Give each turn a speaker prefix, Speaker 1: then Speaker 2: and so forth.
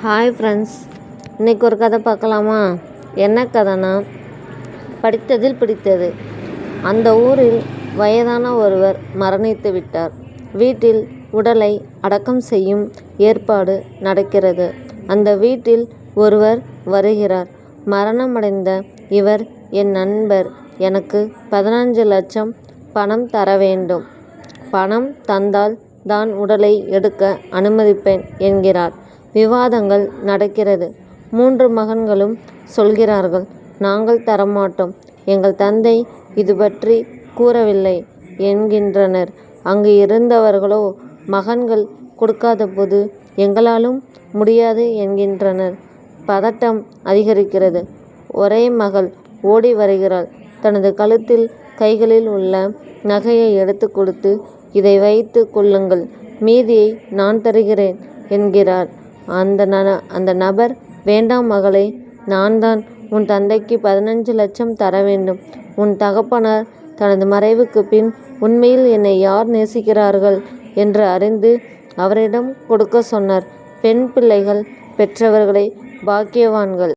Speaker 1: Hi friends, இன்றைக்கி ஒரு கதை பார்க்கலாமா? என்ன கதைனா, படித்ததில் பிடித்தது. அந்த ஊரில் வயதான ஒருவர் மரணித்து விட்டார். வீட்டில் உடலை அடக்கம் செய்யும் ஏற்பாடு நடக்கிறது. அந்த வீட்டில் ஒருவர் வருகிறார். மரணமடைந்த இவர் என் நண்பர், எனக்கு 15 லட்சம் பணம் தர வேண்டும். பணம் தந்தால் தான் உடலை எடுக்க அனுமதிப்பேன் என்கிறார். விவாதங்கள் நடக்கிறது. 3 மகன்களும் சொல்கிறார்கள், நாங்கள் தரமாட்டோம், எங்கள் தந்தை இது பற்றி கூறவில்லை என்கின்றனர். அங்கு இருந்தவர்களோ, மகன்கள் கொடுக்காதபோது எங்களாலும் முடியாது என்கின்றனர். பதட்டம் அதிகரிக்கிறது. ஒரே மகள் ஓடி வருகிறாள். தனது கழுத்தில் கைகளில் உள்ள நகையை எடுத்து கொடுத்து, இதை வைத்து கொள்ளுங்கள், மீதியை நான் தருகிறேன் என்கிறார். அந்த நபர், வேண்டாம் மகளே, நான் தான் உன் தந்தைக்கு 15 லட்சம் தர வேண்டும். உன் தகப்பனார் தனது மறைவுக்கு பின் உண்மையில் என்னை யார் நேசிக்கிறார்கள் என்று அறிந்து அவரிடம் கொடுக்க சொன்னார். பெண் பிள்ளைகள் பெற்றவர்களே பாக்கியவான்கள்.